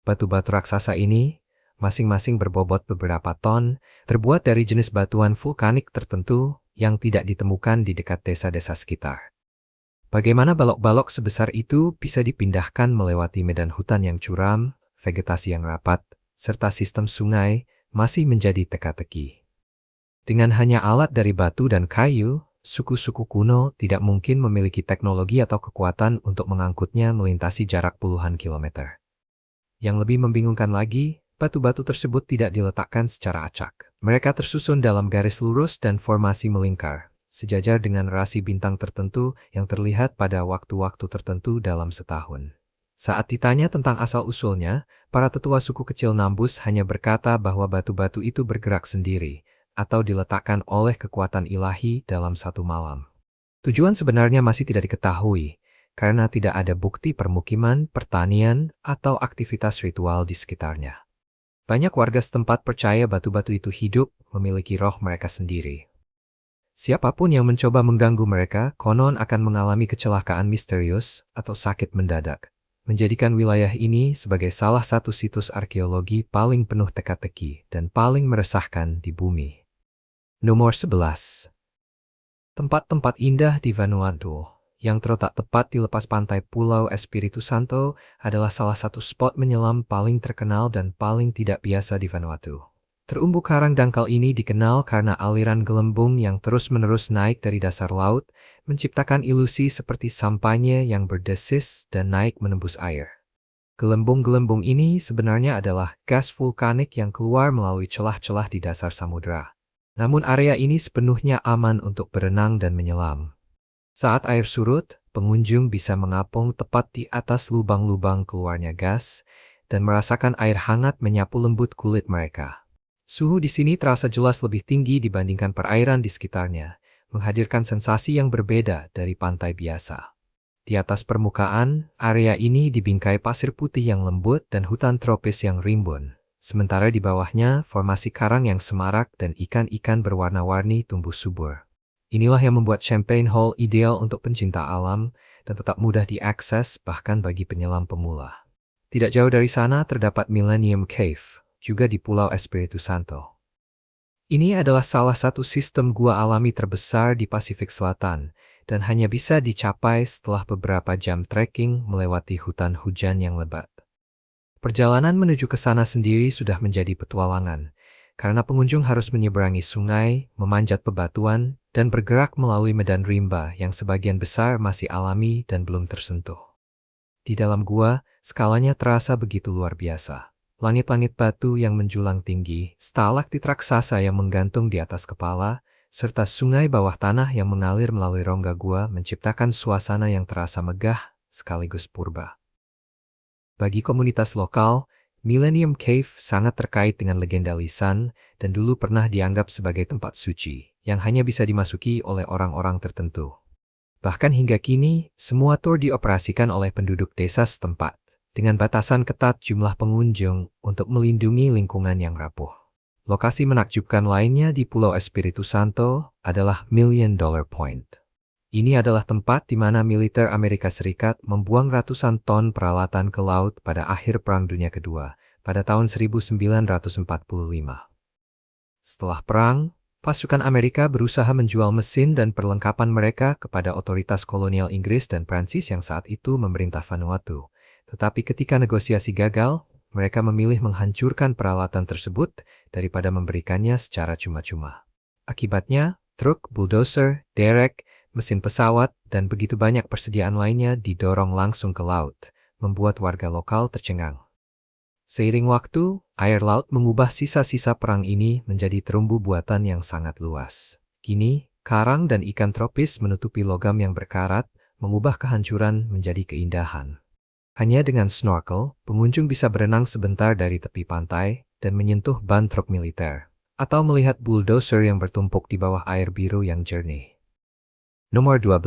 Batu-batu raksasa ini, masing-masing berbobot beberapa ton, terbuat dari jenis batuan vulkanik tertentu yang tidak ditemukan di dekat desa-desa sekitar. Bagaimana balok-balok sebesar itu bisa dipindahkan melewati medan hutan yang curam, vegetasi yang rapat, serta sistem sungai masih menjadi teka-teki. Dengan hanya alat dari batu dan kayu, suku-suku kuno tidak mungkin memiliki teknologi atau kekuatan untuk mengangkutnya melintasi jarak puluhan kilometer. Yang lebih membingungkan lagi, batu-batu tersebut tidak diletakkan secara acak. Mereka tersusun dalam garis lurus dan formasi melingkar, sejajar dengan rasi bintang tertentu yang terlihat pada waktu-waktu tertentu dalam setahun. Saat ditanya tentang asal-usulnya, para tetua suku kecil Nambus hanya berkata bahwa batu-batu itu bergerak sendiri atau diletakkan oleh kekuatan ilahi dalam satu malam. Tujuan sebenarnya masih tidak diketahui, karena tidak ada bukti permukiman, pertanian, atau aktivitas ritual di sekitarnya. Banyak warga setempat percaya batu-batu itu hidup, memiliki roh mereka sendiri. Siapapun yang mencoba mengganggu mereka konon akan mengalami kecelakaan misterius atau sakit mendadak, menjadikan wilayah ini sebagai salah satu situs arkeologi paling penuh teka-teki dan paling meresahkan di bumi. Nomor 11. Tempat-tempat indah di Vanuatu yang terletak tepat di lepas pantai Pulau Espiritu Santo adalah salah satu spot menyelam paling terkenal dan paling tidak biasa di Vanuatu. Terumbu karang dangkal ini dikenal karena aliran gelembung yang terus-menerus naik dari dasar laut, menciptakan ilusi seperti sampahnya yang berdesis dan naik menembus air. Gelembung-gelembung ini sebenarnya adalah gas vulkanik yang keluar melalui celah-celah di dasar samudera. Namun area ini sepenuhnya aman untuk berenang dan menyelam. Saat air surut, pengunjung bisa mengapung tepat di atas lubang-lubang keluarnya gas dan merasakan air hangat menyapu lembut kulit mereka. Suhu di sini terasa jelas lebih tinggi dibandingkan perairan di sekitarnya, menghadirkan sensasi yang berbeda dari pantai biasa. Di atas permukaan, area ini dibingkai pasir putih yang lembut dan hutan tropis yang rimbun. Sementara di bawahnya, formasi karang yang semarak dan ikan-ikan berwarna-warni tumbuh subur. Inilah yang membuat Champagne Hole ideal untuk pencinta alam dan tetap mudah diakses bahkan bagi penyelam pemula. Tidak jauh dari sana terdapat Millennium Cave, juga di Pulau Espiritu Santo. Ini adalah salah satu sistem gua alami terbesar di Pasifik Selatan dan hanya bisa dicapai setelah beberapa jam trekking melewati hutan hujan yang lebat. Perjalanan menuju ke sana sendiri sudah menjadi petualangan, karena pengunjung harus menyeberangi sungai, memanjat bebatuan, dan bergerak melalui medan rimba yang sebagian besar masih alami dan belum tersentuh. Di dalam gua, skalanya terasa begitu luar biasa. Langit-langit batu yang menjulang tinggi, stalaktit raksasa yang menggantung di atas kepala, serta sungai bawah tanah yang mengalir melalui rongga gua menciptakan suasana yang terasa megah sekaligus purba. Bagi komunitas lokal, Millennium Cave sangat terkait dengan legenda lisan dan dulu pernah dianggap sebagai tempat suci yang hanya bisa dimasuki oleh orang-orang tertentu. Bahkan hingga kini, semua tour dioperasikan oleh penduduk desa setempat dengan batasan ketat jumlah pengunjung untuk melindungi lingkungan yang rapuh. Lokasi menakjubkan lainnya di Pulau Espiritu Santo adalah Million Dollar Point. Ini adalah tempat di mana militer Amerika Serikat membuang ratusan ton peralatan ke laut pada akhir Perang Dunia Kedua pada tahun 1945. Setelah perang, pasukan Amerika berusaha menjual mesin dan perlengkapan mereka kepada otoritas kolonial Inggris dan Prancis yang saat itu memerintah Vanuatu. Tetapi ketika negosiasi gagal, mereka memilih menghancurkan peralatan tersebut daripada memberikannya secara cuma-cuma. Akibatnya, truk, bulldozer, derek, mesin pesawat, dan begitu banyak persediaan lainnya didorong langsung ke laut, membuat warga lokal tercengang. Seiring waktu, air laut mengubah sisa-sisa perang ini menjadi terumbu buatan yang sangat luas. Kini, karang dan ikan tropis menutupi logam yang berkarat, mengubah kehancuran menjadi keindahan. Hanya dengan snorkel, pengunjung bisa berenang sebentar dari tepi pantai dan menyentuh ban truk militer, atau melihat bulldozer yang bertumpuk di bawah air biru yang jernih. Nomor 12.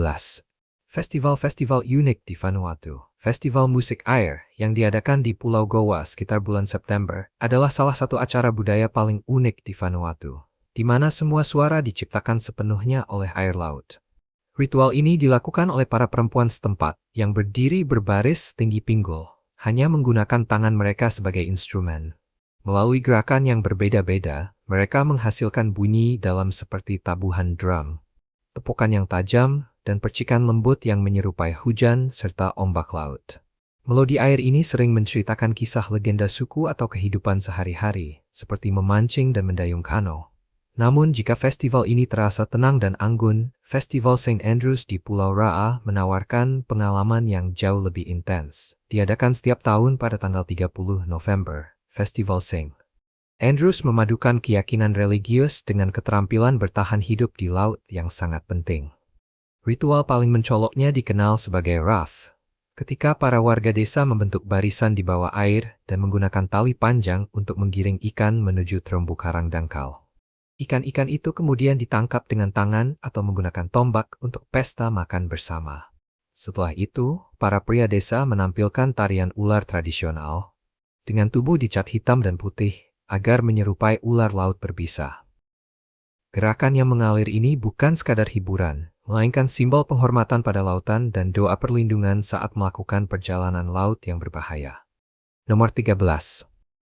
Festival-festival unik di Vanuatu. Festival musik air yang diadakan di Pulau Goa sekitar bulan September adalah salah satu acara budaya paling unik di Vanuatu, di mana semua suara diciptakan sepenuhnya oleh air laut. Ritual ini dilakukan oleh para perempuan setempat yang berdiri berbaris tinggi pinggul, hanya menggunakan tangan mereka sebagai instrumen. Melalui gerakan yang berbeda-beda, mereka menghasilkan bunyi dalam seperti tabuhan drum, tepukan yang tajam, dan percikan lembut yang menyerupai hujan serta ombak laut. Melodi air ini sering menceritakan kisah legenda suku atau kehidupan sehari-hari, seperti memancing dan mendayung kano. Namun jika festival ini terasa tenang dan anggun, Festival St. Andrews di Pulau Ra'a menawarkan pengalaman yang jauh lebih intens. Diadakan setiap tahun pada tanggal 30 November, Festival St. Andrews memadukan keyakinan religius dengan keterampilan bertahan hidup di laut yang sangat penting. Ritual paling mencoloknya dikenal sebagai raft, ketika para warga desa membentuk barisan di bawah air dan menggunakan tali panjang untuk menggiring ikan menuju terumbu karang dangkal. Ikan-ikan itu kemudian ditangkap dengan tangan atau menggunakan tombak untuk pesta makan bersama. Setelah itu, para pria desa menampilkan tarian ular tradisional dengan tubuh dicat hitam dan putih, agar menyerupai ular laut berbisa. Gerakan yang mengalir ini bukan sekadar hiburan, melainkan simbol penghormatan pada lautan dan doa perlindungan saat melakukan perjalanan laut yang berbahaya. Nomor 13.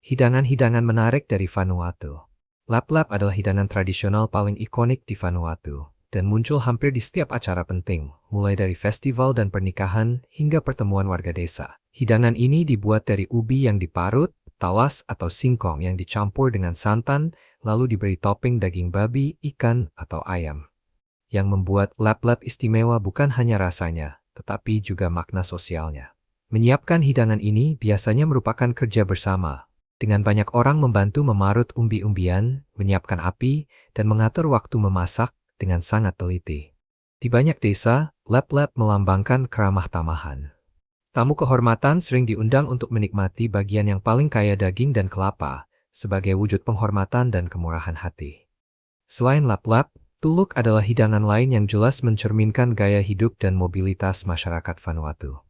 Hidangan-hidangan menarik dari Vanuatu. Lap-lap adalah hidangan tradisional paling ikonik di Vanuatu, dan muncul hampir di setiap acara penting, mulai dari festival dan pernikahan hingga pertemuan warga desa. Hidangan ini dibuat dari ubi yang diparut, tawas atau singkong yang dicampur dengan santan, lalu diberi topping daging babi, ikan, atau ayam. Yang membuat lap-lap istimewa bukan hanya rasanya, tetapi juga makna sosialnya. Menyiapkan hidangan ini biasanya merupakan kerja bersama, dengan banyak orang membantu memarut umbi-umbian, menyiapkan api, dan mengatur waktu memasak dengan sangat teliti. Di banyak desa, lap-lap melambangkan keramah tamahan. Tamu kehormatan sering diundang untuk menikmati bagian yang paling kaya daging dan kelapa, sebagai wujud penghormatan dan kemurahan hati. Selain lap-lap, tuluk adalah hidangan lain yang jelas mencerminkan gaya hidup dan mobilitas masyarakat Vanuatu.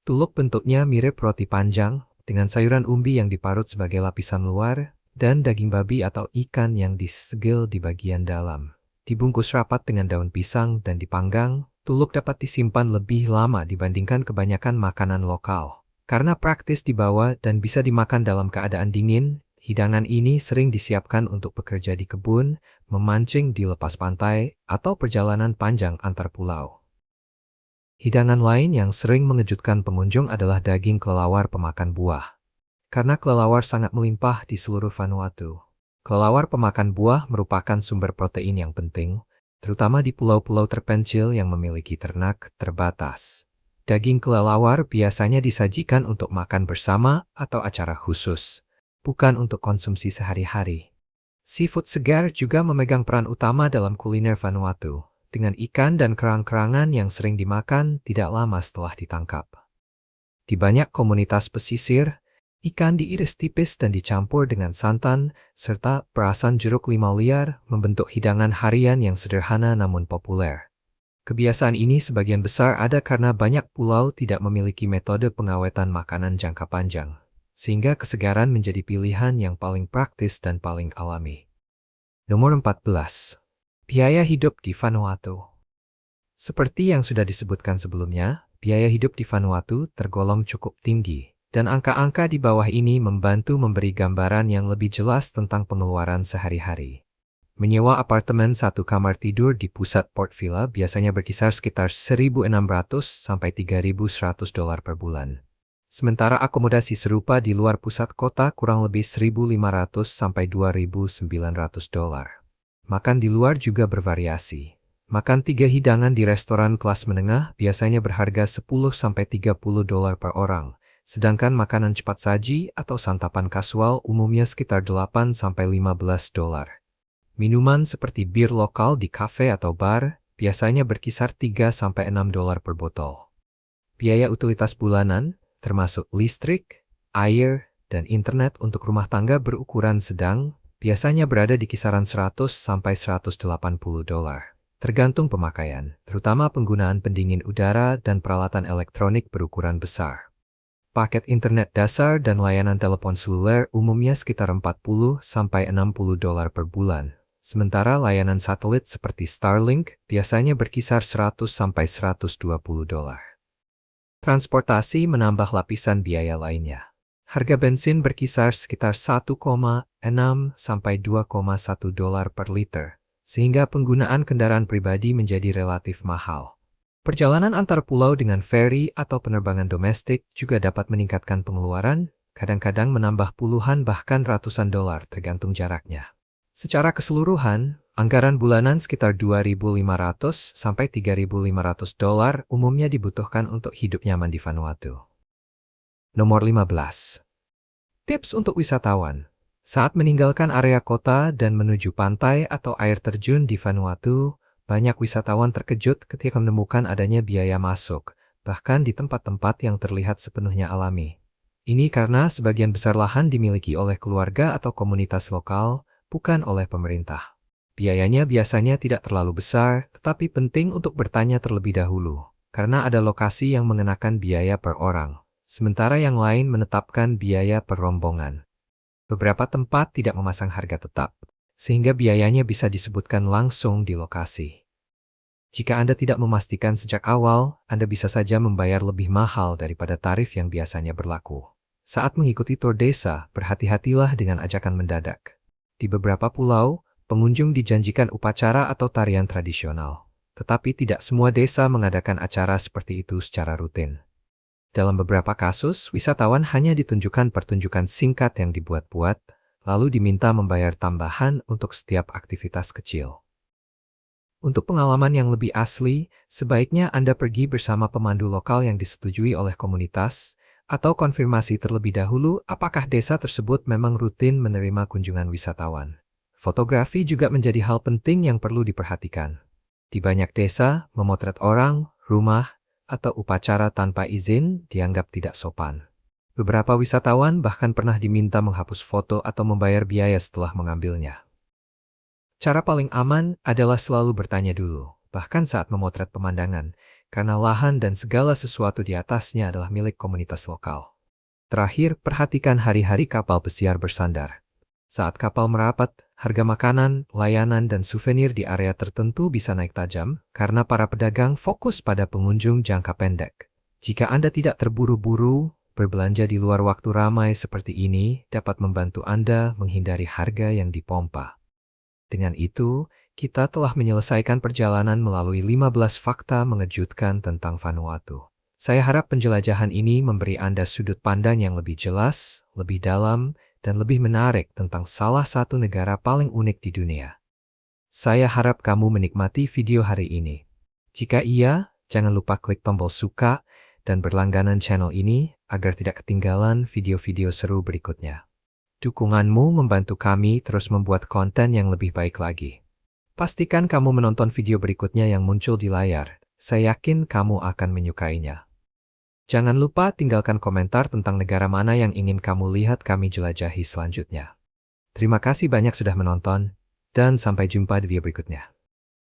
Tuluk bentuknya mirip roti panjang, dengan sayuran umbi yang diparut sebagai lapisan luar, dan daging babi atau ikan yang disegel di bagian dalam. Dibungkus rapat dengan daun pisang dan dipanggang, tuluk dapat disimpan lebih lama dibandingkan kebanyakan makanan lokal. Karena praktis dibawa dan bisa dimakan dalam keadaan dingin, hidangan ini sering disiapkan untuk bekerja di kebun, memancing di lepas pantai, atau perjalanan panjang antar pulau. Hidangan lain yang sering mengejutkan pengunjung adalah daging kelelawar pemakan buah. Karena kelelawar sangat melimpah di seluruh Vanuatu, kelelawar pemakan buah merupakan sumber protein yang penting, terutama di pulau-pulau terpencil yang memiliki ternak terbatas. Daging kelelawar biasanya disajikan untuk makan bersama atau acara khusus, bukan untuk konsumsi sehari-hari. Seafood segar juga memegang peran utama dalam kuliner Vanuatu, dengan ikan dan kerang-kerangan yang sering dimakan tidak lama setelah ditangkap. Di banyak komunitas pesisir, Ikan diiris tipis dan dicampur dengan santan, serta perasan jeruk limau liar membentuk hidangan harian yang sederhana namun populer. Kebiasaan ini sebagian besar ada karena banyak pulau tidak memiliki metode pengawetan makanan jangka panjang, sehingga kesegaran menjadi pilihan yang paling praktis dan paling alami. Nomor 14. Biaya hidup di Vanuatu. Seperti yang sudah disebutkan sebelumnya, biaya hidup di Vanuatu tergolong cukup tinggi, dan angka-angka di bawah ini membantu memberi gambaran yang lebih jelas tentang pengeluaran sehari-hari. Menyewa apartemen satu kamar tidur di pusat Port Vila biasanya berkisar sekitar $1.600 sampai $3.100 per bulan. Sementara akomodasi serupa di luar pusat kota kurang lebih $1.500 sampai $2.900. Makan di luar juga bervariasi. Makan 3 hidangan di restoran kelas menengah biasanya berharga $10–30 per orang, sedangkan makanan cepat saji atau santapan kasual umumnya sekitar $8–15. Minuman seperti bir lokal di kafe atau bar biasanya berkisar $3–6 per botol. Biaya utilitas bulanan, termasuk listrik, air, dan internet untuk rumah tangga berukuran sedang, biasanya berada di kisaran $100–180. Tergantung pemakaian, terutama penggunaan pendingin udara dan peralatan elektronik berukuran besar. Paket internet dasar dan layanan telepon seluler umumnya sekitar $40–60 per bulan, sementara layanan satelit seperti Starlink biasanya berkisar $100–120. Transportasi menambah lapisan biaya lainnya. Harga bensin berkisar sekitar $1,6–2,1 per liter, sehingga penggunaan kendaraan pribadi menjadi relatif mahal. Perjalanan antar pulau dengan feri atau penerbangan domestik juga dapat meningkatkan pengeluaran, kadang-kadang menambah puluhan bahkan ratusan dolar tergantung jaraknya. Secara keseluruhan, anggaran bulanan sekitar $2.500 sampai $3.500 umumnya dibutuhkan untuk hidup nyaman di Vanuatu. Nomor 15. Tips untuk wisatawan. Saat meninggalkan area kota dan menuju pantai atau air terjun di Vanuatu, banyak wisatawan terkejut ketika menemukan adanya biaya masuk, bahkan di tempat-tempat yang terlihat sepenuhnya alami. Ini karena sebagian besar lahan dimiliki oleh keluarga atau komunitas lokal, bukan oleh pemerintah. Biayanya biasanya tidak terlalu besar, tetapi penting untuk bertanya terlebih dahulu, karena ada lokasi yang mengenakan biaya per orang, sementara yang lain menetapkan biaya per rombongan. Beberapa tempat tidak memasang harga tetap, sehingga biayanya bisa disebutkan langsung di lokasi. Jika Anda tidak memastikan sejak awal, Anda bisa saja membayar lebih mahal daripada tarif yang biasanya berlaku. Saat mengikuti tur desa, berhati-hatilah dengan ajakan mendadak. Di beberapa pulau, pengunjung dijanjikan upacara atau tarian tradisional, tetapi tidak semua desa mengadakan acara seperti itu secara rutin. Dalam beberapa kasus, wisatawan hanya ditunjukkan pertunjukan singkat yang dibuat-buat, lalu diminta membayar tambahan untuk setiap aktivitas kecil. Untuk pengalaman yang lebih asli, sebaiknya Anda pergi bersama pemandu lokal yang disetujui oleh komunitas, atau konfirmasi terlebih dahulu apakah desa tersebut memang rutin menerima kunjungan wisatawan. Fotografi juga menjadi hal penting yang perlu diperhatikan. Di banyak desa, memotret orang, rumah, atau upacara tanpa izin dianggap tidak sopan. Beberapa wisatawan bahkan pernah diminta menghapus foto atau membayar biaya setelah mengambilnya. Cara paling aman adalah selalu bertanya dulu, bahkan saat memotret pemandangan, karena lahan dan segala sesuatu di atasnya adalah milik komunitas lokal. Terakhir, perhatikan hari-hari kapal pesiar bersandar. Saat kapal merapat, harga makanan, layanan, dan souvenir di area tertentu bisa naik tajam karena para pedagang fokus pada pengunjung jangka pendek. Jika Anda tidak terburu-buru, berbelanja di luar waktu ramai seperti ini dapat membantu Anda menghindari harga yang dipompa. Dengan itu, kita telah menyelesaikan perjalanan melalui 15 fakta mengejutkan tentang Vanuatu. Saya harap penjelajahan ini memberi Anda sudut pandang yang lebih jelas, lebih dalam, dan lebih menarik tentang salah satu negara paling unik di dunia. Saya harap kamu menikmati video hari ini. Jika iya, jangan lupa klik tombol suka dan berlangganan channel ini agar tidak ketinggalan video-video seru berikutnya. Dukunganmu membantu kami terus membuat konten yang lebih baik lagi. Pastikan kamu menonton video berikutnya yang muncul di layar. Saya yakin kamu akan menyukainya. Jangan lupa tinggalkan komentar tentang negara mana yang ingin kamu lihat kami jelajahi selanjutnya. Terima kasih banyak sudah menonton, dan sampai jumpa di video berikutnya.